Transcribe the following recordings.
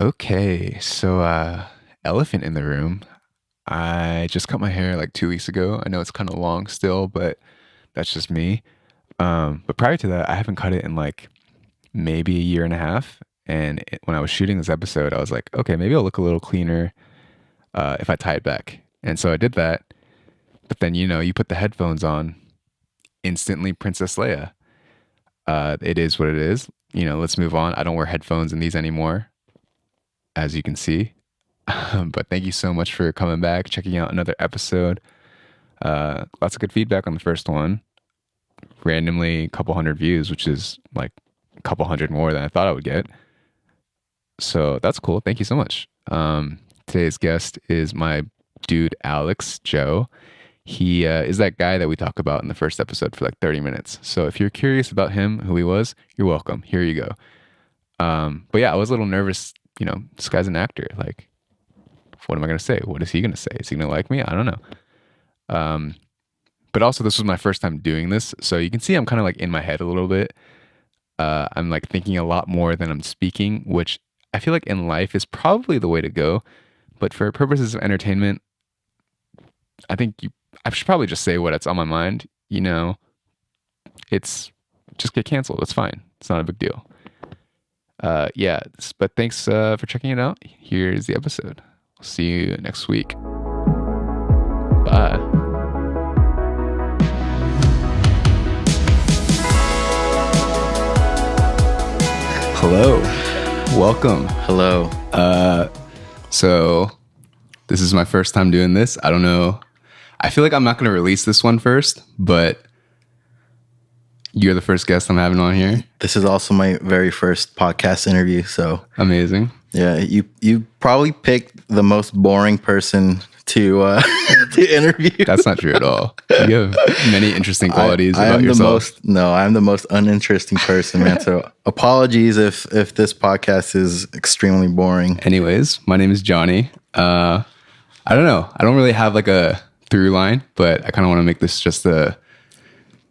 Okay, elephant in the room. I just cut my hair like 2 weeks ago. I know it's kind of long still, but that's just me. But prior to that, I haven't cut it in like maybe a year and a half. And when I was shooting this episode, I was like, okay, maybe I'll look a little cleaner if I tie it back. And so I did that. But then, you put the headphones on, instantly Princess Leia. It is what it is. Let's move on. I don't wear headphones in these anymore, as you can see. But thank you so much for coming back, checking out another episode. Lots of good feedback on the first one. Randomly, a couple hundred views, which is like a couple hundred more than I thought I would get. So that's cool. Thank you so much. Today's guest is my dude, Alex Joe. He is that guy that we talk about in the first episode for like 30 minutes. So if you're curious about him, who he was, you're welcome. Here you go. But yeah, I was a little nervous. This guy's an actor. Like, what am I going to say? What is he going to say? Is he going to like me? I don't know. But also, this was my first time doing this. So you can see I'm kind of like in my head a little bit. I'm like thinking a lot more than I'm speaking, which I feel like in life is probably the way to go. But for purposes of entertainment, I think I should probably just say what's on my mind. It's just get canceled. It's fine. It's not a big deal. Yeah, but thanks for checking it out. Here's the episode. See you next week. Bye. Hello. Welcome. Hello. So this is my first time doing this. I don't know. I feel like I'm not going to release this one first, but you're the first guest I'm having on here. This is also my very first podcast interview, so amazing. Yeah, you probably picked the most boring person to interview. That's not true at all. You have many interesting qualities about yourself. I'm the most uninteresting person, man. So apologies if this podcast is extremely boring. Anyways, my name is Johnny. I don't know. I don't really have like a through line, but I kind of want to make this just a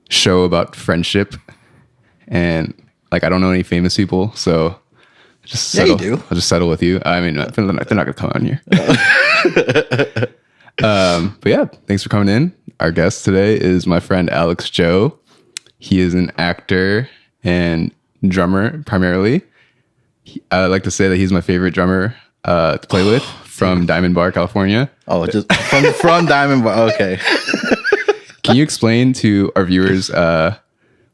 show about friendship. And like, I don't know any famous people, so just settle. Yeah, you do. I'll just settle with you. I mean, they're not going to come on here. But yeah, thanks for coming in. Our guest today is my friend Alex Joe. He is an actor and drummer primarily. I like to say that he's my favorite drummer to play with from Diamond Bar, California. Oh, just from Diamond Bar. Okay. Can you explain to our viewers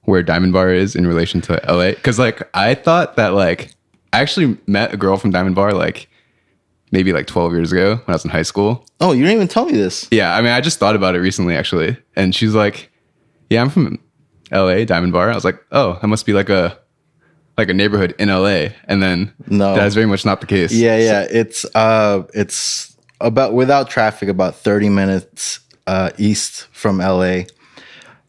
where Diamond Bar is in relation to LA? Because like I thought that like I actually met a girl from Diamond Bar like maybe like 12 years ago when I was in high school. Oh, you didn't even tell me this. Yeah, I mean, I just thought about it recently actually, and she's like, "Yeah, I'm from LA, Diamond Bar." I was like, "Oh, that must be like a neighborhood in LA." And then no, that is very much not the case. Yeah, it's about without traffic about 30 minutes east from LA,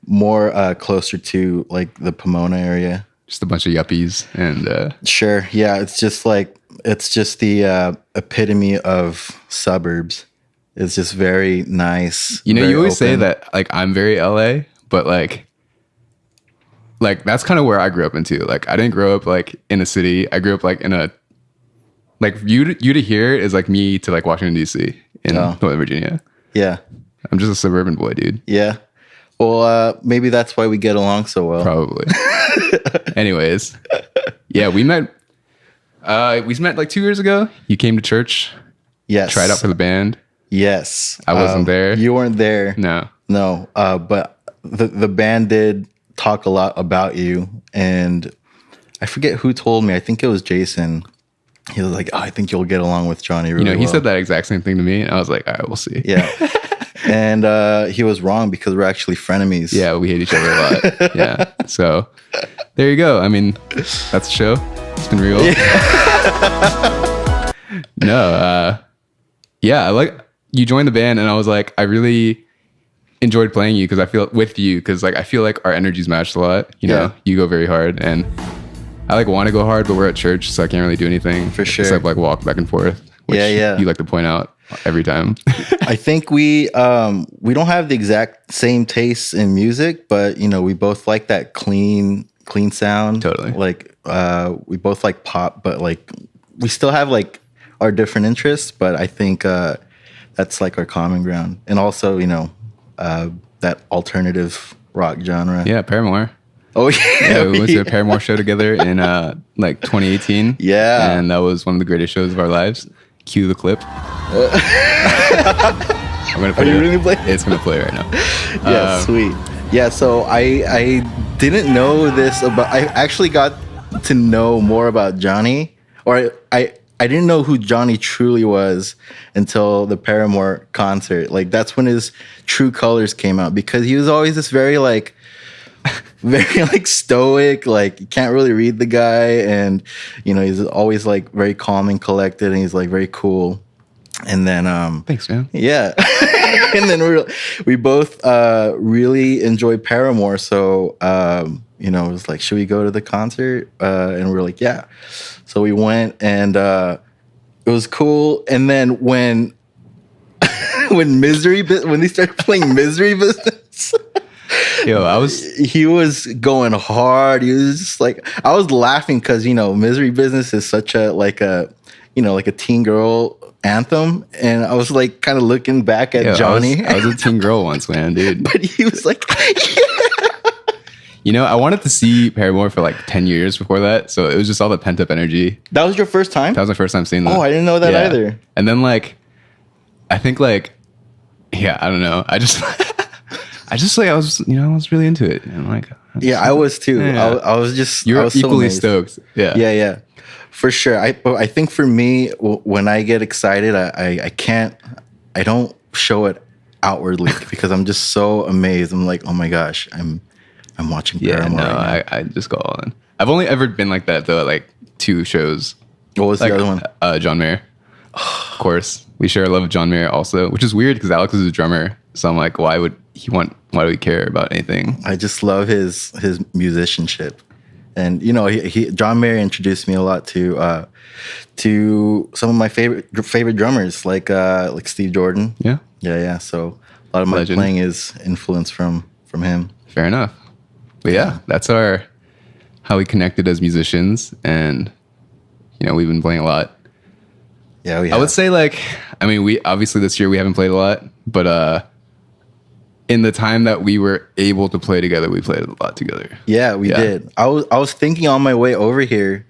more closer to like the Pomona area. Just a bunch of yuppies and sure, yeah, it's just the epitome of suburbs. It's just very nice. You always open. Say that like I'm very LA, but like that's kind of where I grew up into. Like I didn't grow up like in a city. I grew up like in a like you to here is like me to like Washington DC in Northern Virginia. Yeah, I'm just a suburban boy, dude. Yeah. Well, maybe that's why we get along so well. Probably. Anyways, yeah, we met like 2 years ago. You came to church. Yes. Tried out for the band. Yes. I wasn't there. You weren't there. No. But the band did talk a lot about you, and I forget who told me. I think it was Jason. He was like, "Oh, I think you'll get along with Johnny really well." He said that exact same thing to me, and I was like, "All right, we'll see." Yeah. And he was wrong because we're actually frenemies. Yeah, we hate each other a lot. Yeah. So there you go. I mean, that's the show. It's been real. Yeah. No. Yeah, I like you joined the band, and I was like, I really enjoyed playing you because I feel like our energies matched a lot. You know, you go very hard, and I like want to go hard, but we're at church, so I can't really do anything. For sure. Except like walk back and forth. Which you like to point out every time. I think we don't have the exact same tastes in music, but we both like that clean sound. Totally. Like we both like pop, but like we still have like our different interests, but I think that's like our common ground. And also, that alternative rock genre. Yeah, Paramore. Oh Yeah, yeah, we went to a Paramore show together in like 2018. Yeah. And that was one of the greatest shows of our lives. Cue the clip. I'm gonna Are you really playing? It's gonna play right now. Yeah, sweet. Yeah, so I didn't know this about. I actually got to know more about Johnny, or I didn't know who Johnny truly was until the Paramore concert. Like that's when his true colors came out, because he was always this very like very like stoic, like you can't really read the guy, and he's always like very calm and collected, and he's like very cool. And then thanks, man. Yeah. And then we both really enjoyed Paramore, so it was like, should we go to the concert? And we were like, yeah. So we went, and it was cool. And then when when they started playing Misery Business, Yo, he was going hard. He was just like, I was laughing because Misery Business is such a like a teen girl anthem, and I was like kind of looking back at Johnny. I was a teen girl once, man, dude. But he was like, I wanted to see Paramore for like 10 years before that, so it was just all the pent up energy. That was your first time? That was my first time seeing them. Oh, I didn't know that either. And then like, I think like, yeah, I don't know. I just like I was really into it, and like, I was too. Yeah. I was just You're I was equally so stoked. Yeah. Yeah. For sure. I think for me, when I get excited, I don't show it outwardly because I'm just so amazed. I'm like, oh my gosh, I'm watching Paramore. Yeah, no, right I just go all in. I've only ever been like that though, at like 2 shows. What was like, the other one? John Mayer. Of course, we share a love of John Mayer also, which is weird because Alex is a drummer. So I'm like, why do we care about anything? I just love his musicianship. And John Mayer introduced me a lot to some of my favorite drummers, like Steve Jordan. Yeah. So a lot of my playing is influenced from him. Fair enough. But yeah, that's how we connected as musicians, and we've been playing a lot. Yeah, we have. I would say we obviously this year we haven't played a lot, but in the time that we were able to play together, we played a lot together. Yeah, we did. I was thinking on my way over here,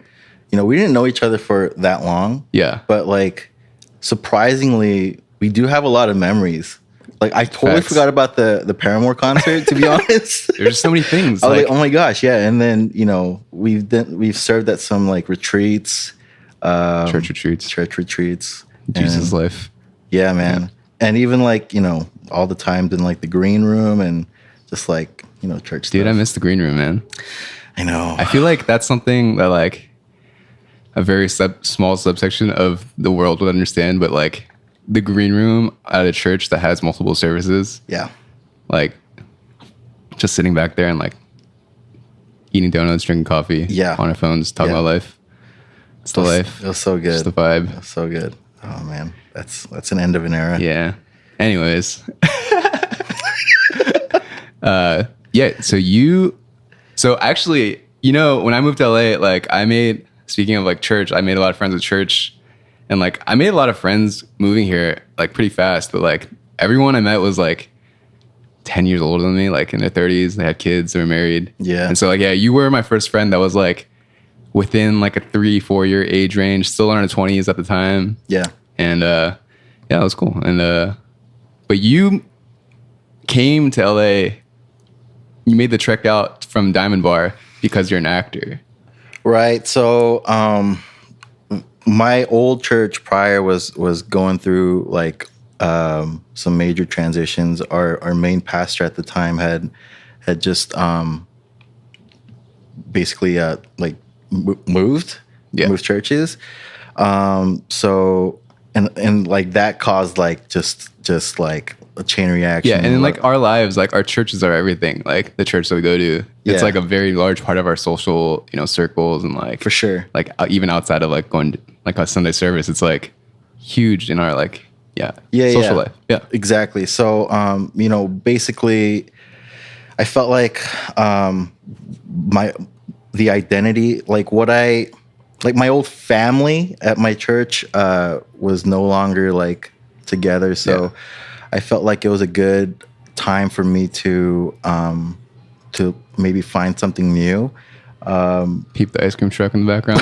we didn't know each other for that long. Yeah. But like, surprisingly, we do have a lot of memories. Like, I totally forgot about the Paramore concert, to be honest. There's just so many things. I was like, oh my gosh, yeah. And then, we've served at some like retreats. Church retreats. Jesus Life. Yeah, man. Yeah. And even like, all the times in like the green room and just like, church stuff. Dude, I miss the green room, man. I know. I feel like that's something that like a very small subsection of the world would understand, but like the green room at a church that has multiple services. Yeah. Like just sitting back there and like eating donuts, drinking coffee. Yeah. On our phones, talking about life. It's the life. It was so good. It's the vibe. It was so good. Oh man. That's an end of an era. Yeah. Anyways. So actually, when I moved to LA, like speaking of like church, I made a lot of friends at church, and like I made a lot of friends moving here like pretty fast, but like everyone I met was like 10 years older than me, like in their 30s, they had kids, they were married. Yeah. And so like, yeah, you were my first friend that was like within like a 3-4 year age range, still in our 20s at the time. Yeah. And yeah, that was cool. And but you came to LA, you made the trek out from Diamond Bar because you're an actor. Right. So my old church prior was going through like some major transitions. Our main pastor at the time had just basically like moved churches. So and like that caused like just like a chain reaction. Yeah, and in like our lives, like our churches are everything. Like the church that we go to, it's like a very large part of our social, circles, and like for sure. Like even outside of like going to like a Sunday service, it's like huge in our like social life. Yeah, exactly. So basically, I felt like the identity, like what I like my old family at my church was no longer like together, so I felt like it was a good time for me to maybe find something new. Peep the ice cream truck in the background.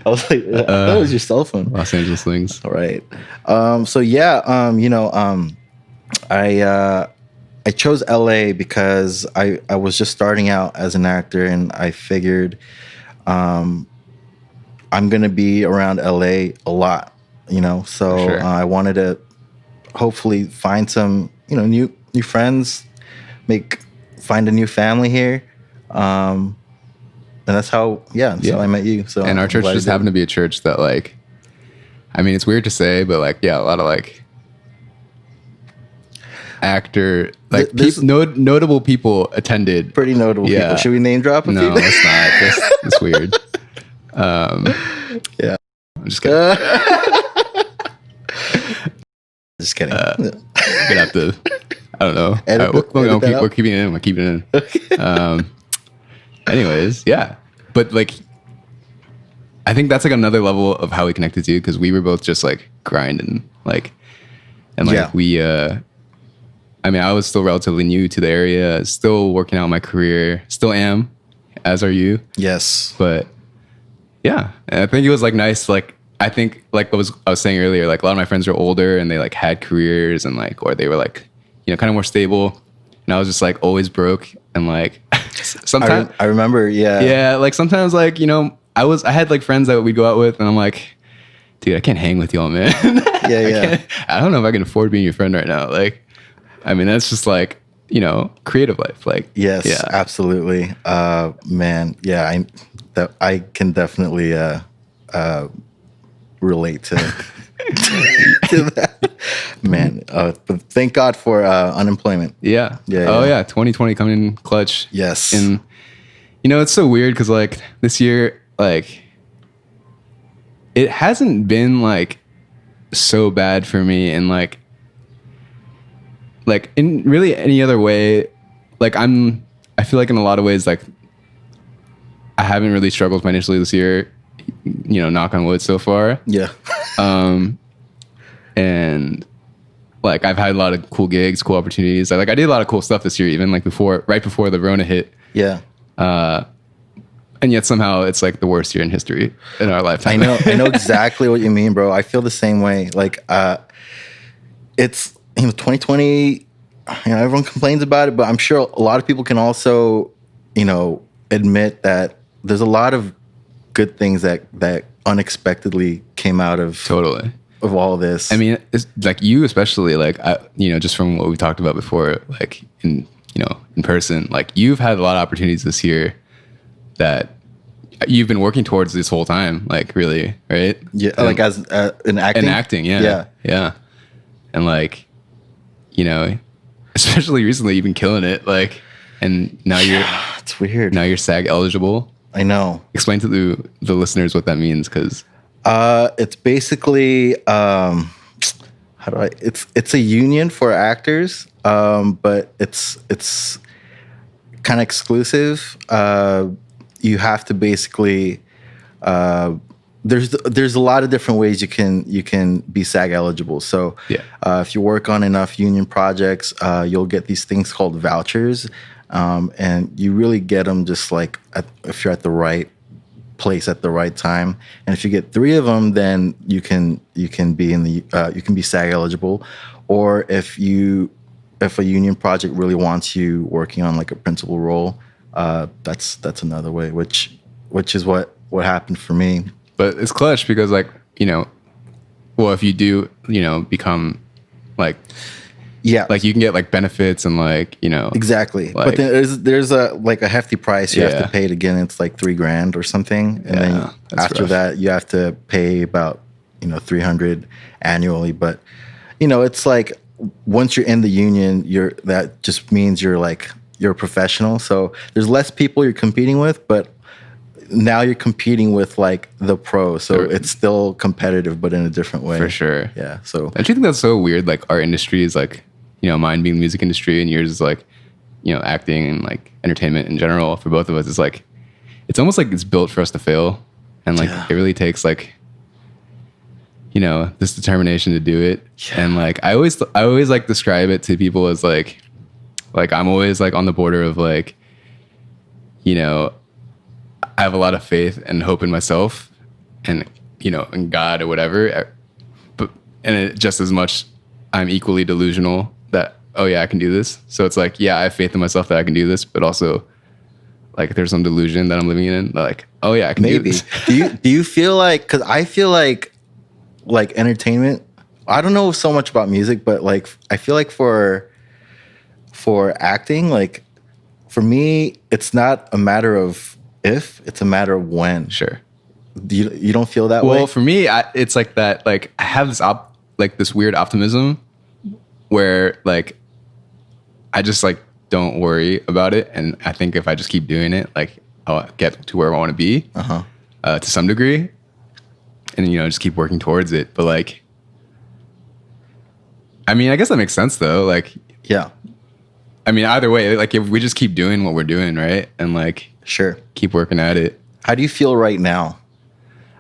I was like, I thought it was your cell phone. Los Angeles Slings. All right. So yeah, I chose LA because I was just starting out as an actor, and I figured I'm gonna be around LA a lot, So Sure. I wanted to hopefully find some new friends, find a new family here, and that's how I met you. So And our I'm church glad just I did. happened to be a church that like, I mean, it's weird to say, but like, yeah, a lot of like actor, like This- notable people attended. Pretty notable Yeah. people. Should we name drop a No, few? it's not. It's weird. Yeah. I'm just kidding. Just kidding. Gonna have to. I don't know. Edit that out? We're keeping it in. We're keeping it in. Anyways, yeah, but like, I think that's like another level of how we connected too, because we were both just like grinding, like, and like Yeah. we. I mean, I was still relatively new to the area, still working out my career, still am, as are you. Yes. But yeah, and I think it was like nice. Like I think like I was saying earlier, like a lot of my friends are older and they like had careers and like, or they were like, kind of more stable. And I was just like always broke and like sometimes I remember. Yeah. yeah, like sometimes like I had like friends that we'd go out with and I'm like, dude, I can't hang with y'all, man. Yeah. I don't know if I can afford being your friend right now. Like, I mean, that's just like creative life. Like Yes. yeah. Absolutely. Man. Yeah. I can definitely relate to to that. Man. But thank God for unemployment. Yeah. Yeah, Oh yeah. yeah. 2020 coming in clutch. Yes. And it's so weird because like this year, like it hasn't been like so bad for me, and like in really any other way, like I feel like in a lot of ways, like I haven't really struggled financially this year, knock on wood so far. Yeah. And like I've had a lot of cool gigs, cool opportunities. I did a lot of cool stuff this year, even like right before the Rona hit. Yeah. And yet somehow it's like the worst year in history in our lifetime. I know exactly what you mean, bro. I feel the same way. Like, it's 2020. Everyone complains about it, but I'm sure a lot of people can also, admit that there's a lot of good things that unexpectedly came out of Totally. of all this. I mean, it's like you especially, like just from what we talked about before, like in person, like you've had a lot of opportunities this year that you've been working towards this whole time, like really, right? Yeah, And- like as in acting. in acting, yeah, and like, especially recently, you've been killing it, like, and now It's weird. you're SAG eligible. I know. Explain to the listeners what that means, because It's basically it's a union for actors, but it's kind of exclusive. You have to basically there's a lot of different ways you can be SAG eligible. So Yeah. if you work on enough union projects, you'll get these things called vouchers, and you really get them just like if you're at the right place at the right time. And if you get 3 of them, then you can be you can be SAG eligible. Or if a union project really wants you working on like a principal role, that's another way, which is what happened for me. but it's clutch because like well, if you do become like Yeah, you can get like benefits and like exactly. like- But then there's a hefty price you have Yeah. to pay to get in. It's like $3,000 or something, and then Yeah, that's after rough. that you have to pay about $300 annually. But it's like once you're in the union, that just means you're a professional. So there's less people you're competing with, but now you're competing with like the pro. So Sure. it's still competitive, but in a different way. for sure. Yeah. So Don't you think that's so weird? Like our industry is like, mine being the music industry and yours is like, acting and like entertainment in general for both of us. It's like, it's almost like it's built for us to fail, and like Yeah. it really takes like, you know, this determination to do it. Yeah. And like I always like describe it to people as like I'm always like on the border of like, you know, I have a lot of faith and hope in myself, and you know, in God or whatever, but and it, just as much I'm equally delusional that, oh yeah, I can do this. So it's like, yeah, I have faith in myself that I can do this, but also like there's some delusion that I'm living in, like, oh yeah, I can do Maybe. this. Do you feel like, because I feel like entertainment, I don't know so much about music, but like I feel like for acting, like for me, it's not a matter of if, it's a matter of when. Sure. You don't feel that way? Well, for me, it's like that. Like I have this like this weird optimism where like I just like don't worry about it, and I think if I just keep doing it, like I'll get to where I want to be to some degree, and you know just keep working towards it. But like, I mean, I guess that makes sense though. Like, Yeah, I mean, either way, like if we just keep doing what we're doing, right, and like sure. keep working at it. How do you feel right now?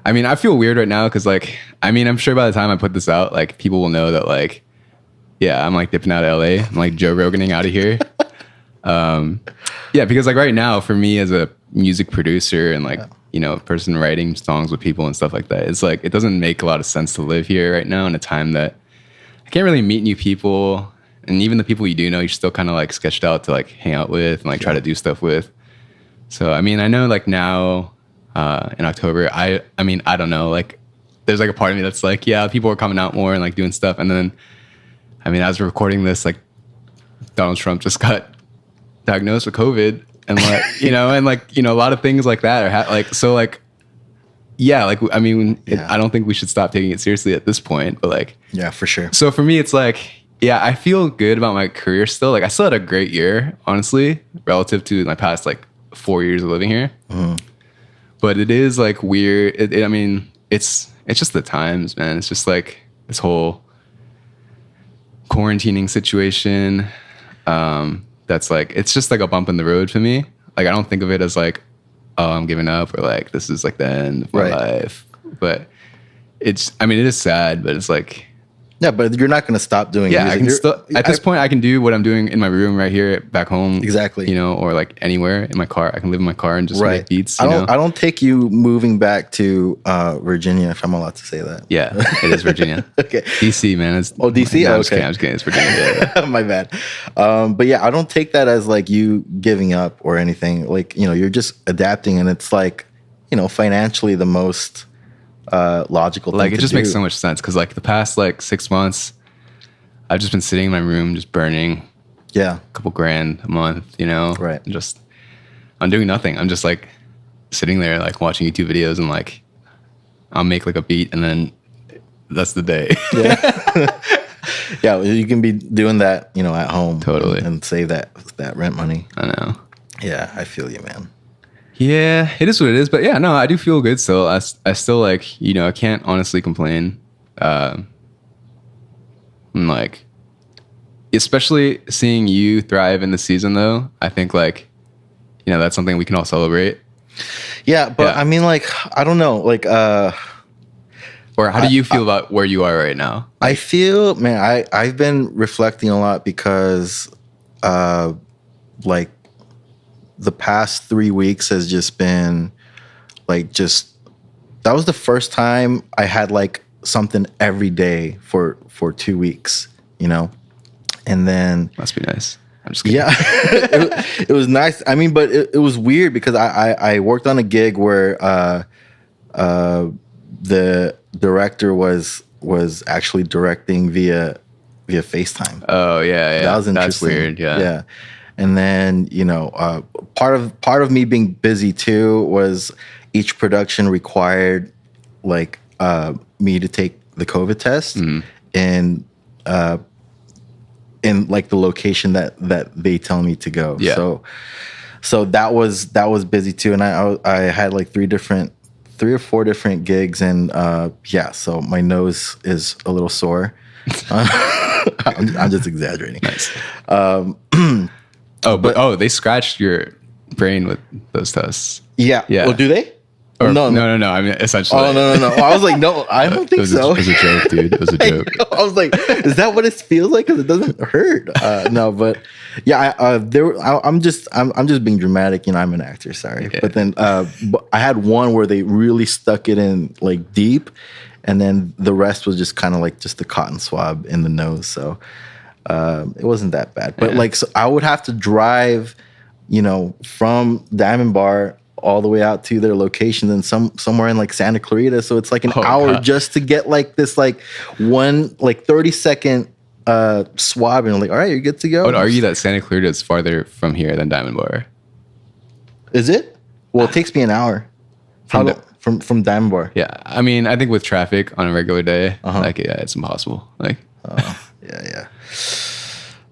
I mean, I feel weird right now because, like, I mean, I'm sure by the time I put this out, like, people will know that, like, yeah, I'm like dipping out of LA. I'm like Joe Roganing out of here. Yeah, because like right now, for me as a music producer and like you know, person writing songs with people and stuff like that, it's like it doesn't make a lot of sense to live here right now in a time that I can't really meet new people, and even the people you do know, you're still kind of like sketched out to like hang out with and like try to do stuff with. So I mean, I know like now. In October, I mean, I don't know, like there's like a part of me that's like, yeah, people are coming out more and like doing stuff. And then, I mean, as we're recording this, like Donald Trump just got diagnosed with COVID and like, you know, and like, you know, a lot of things like that are like, so like, yeah, like, I mean, I don't think we should stop taking it seriously at this point, but like, Yeah, for sure. so for me, it's like, yeah, I feel good about my career still. Like I still had a great year, honestly, relative to my past like 4 years of living here. But it is like weird. I mean, it's just the times, man. It's just like this whole quarantining situation. That's like, it's just like a bump in the road for me. Like, I don't think of it as like, oh, I'm giving up or like, this is like the end of my life. But it's, I mean, it is sad, but it's like, Yeah, but you're not going to stop doing yeah, music. I can still, at this point, I can do what I'm doing in my room right here back home. Exactly. You know, or like anywhere in my car. I can live in my car and just make beats. I don't take you moving back to Virginia, if I'm allowed to say that. Yeah, it is Virginia. Okay. DC, man. It's, DC? No, Oh, I'm just okay. kidding. I'm just kidding. It's Virginia. Yeah. My bad. But yeah, I don't take that as like you giving up or anything. Like, you know, you're just adapting, and it's like, you know, financially the most logical thing Like, it to just do. makes so much sense because, like, the past, like, 6 months, I've just been sitting in my room just burning Yeah. a couple grand a month, you know? Right. Just, I'm doing nothing. I'm just, like, sitting there, like, watching YouTube videos and, like, I'll make, like, a beat and then that's the day. Yeah. Yeah, you can be doing that, you know, at home. Totally. And save that rent money. I know. Yeah, I feel you, man. Yeah, it is what it is. But yeah, no, I do feel good still. I still like, you know, I can't honestly complain. And like, especially seeing you thrive in the season though, I think like, you know, that's something we can all celebrate. Yeah, but Yeah. I mean, like, I don't know. Like, Or how do you feel about where you are right now? I feel, man, I've been reflecting a lot because, like, the past 3 weeks has just been, like, that was the first time I had, like, something every day for 2 weeks, you know? And then... Must be nice. I'm just kidding. Yeah, it was nice. I mean, but it was weird because I worked on a gig where the director was actually directing via FaceTime. Oh yeah, yeah. That was interesting. That's weird. Yeah. Yeah. And then, you know, part of me being busy too was each production required like me to take the COVID test and in like the location that they tell me to go. Yeah. So that was busy too, and I had like 3 or 4 different gigs, and yeah, so my nose is a little sore. I'm just exaggerating. Nice. They scratched your brain with those tests. Yeah. Yeah. Well, do they? Or, No, no. I mean, essentially. Oh, no. I was like, no, I don't think so. It was a joke, dude. It was a joke. I was like, is that what it feels like? Because it doesn't hurt. No, but yeah, I'm just being dramatic. You know, I'm an actor. Sorry, Yeah. but then but I had one where they really stuck it in like deep, and then the rest was just kind of like just the cotton swab in the nose. So it wasn't that bad. But like, so I would have to drive, you know, from Diamond Bar all the way out to their location and somewhere in like Santa Clarita. So it's like an hour God. just to get like this like 30-second swab, and I'm like, all right, you're good to go. I would argue that Santa Clarita is farther from here than Diamond Bar. Is it? Well, it takes me an hour From from Diamond Bar. Yeah, I mean, I think with traffic on a regular day, like, yeah, it's impossible. Like, Yeah.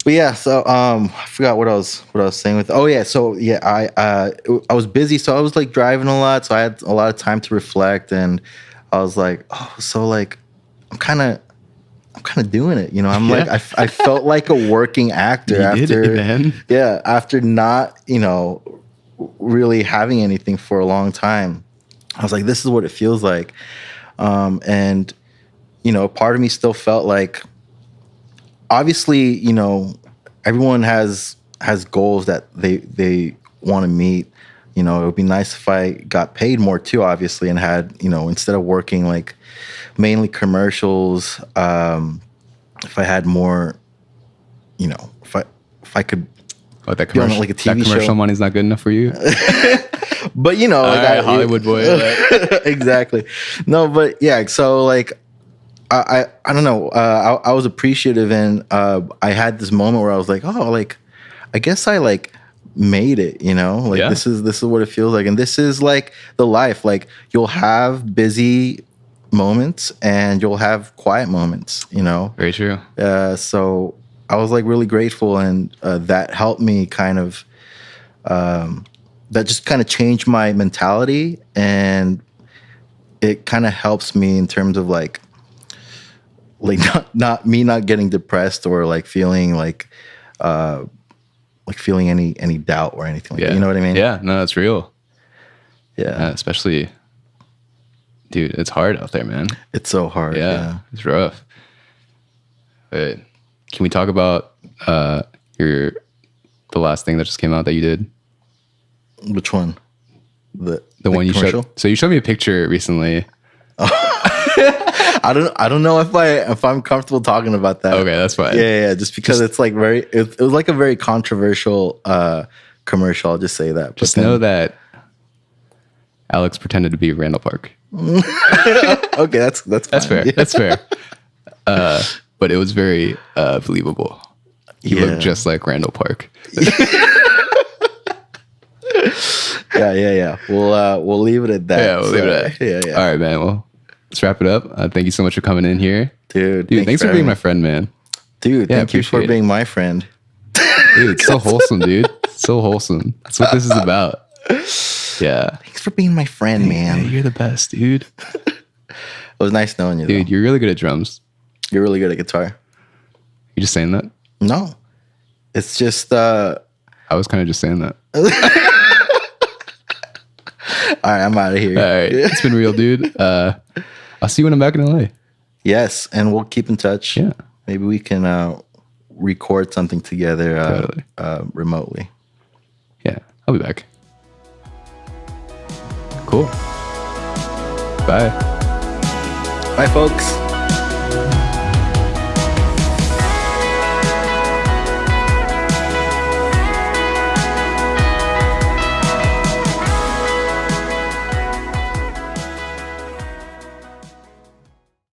But yeah, so I forgot what I was saying with. Oh yeah, so yeah, I was busy, so I was like driving a lot, so I had a lot of time to reflect, and I was like, oh, so like I'm kind of doing it, you know. I'm like I felt like a working actor you after did it, man. Yeah, after not, you know, really having anything for a long time. I was like, this is what it feels like, and you know, part of me still felt like, obviously, you know, everyone has goals that they want to meet. You know, it would be nice if I got paid more too, obviously, and had, you know, instead of working like mainly commercials, if I had more, you know, if I could. Oh, that be on, commercial, like a TV that commercial show. money's not good enough for you. But you know, like All right, Hollywood boy. Exactly. No, but yeah, so like I don't know. I was appreciative, and I had this moment where I was like, oh, like I guess I like made it. You know, like Yeah. this is what it feels like, and this is like the life. Like you'll have busy moments, and you'll have quiet moments. You know, Very true. so I was like really grateful, and that helped me kind of. That just kind of changed my mentality, and it kind of helps me in terms of like not getting depressed or like feeling feeling any doubt or anything like that. You know what I mean? Yeah, no, that's real. Yeah. Especially, dude, it's hard out there, man. It's so hard. Yeah, it's rough. But can we talk about the last thing that just came out that you did? Which one? The one you commercial? showed. So you showed me a picture recently. I don't know if I'm comfortable talking about that. Okay, that's fine. Yeah. Just because it's like it was like a very controversial commercial. I'll just say that. Just know that Alex pretended to be Randall Park. Okay, that's fair. Yeah. That's fair. But it was very believable. He looked just like Randall Park. Yeah. We'll leave it at that. Yeah, we'll leave it at that. Yeah. All right, man. Well, let's wrap it up. Thank you so much for coming in here. Dude, Thanks for being my friend, man. Dude, Yeah, thank you for appreciate it. being my friend. Dude, it's so wholesome, dude. So wholesome. That's what this is about. Yeah. Thanks for being my friend, man. You're the best, dude. It was nice knowing you, Dude, though. you're really good at drums. You're really good at guitar. You just saying that? No. It's just I was kind of just saying that. all right, I'm out of here. All right. It's been real, dude. I'll see you when I'm back in LA. Yes, and we'll keep in touch. Yeah. Maybe we can record something together Totally. remotely. Yeah. I'll be back. Cool. Bye. Bye, folks.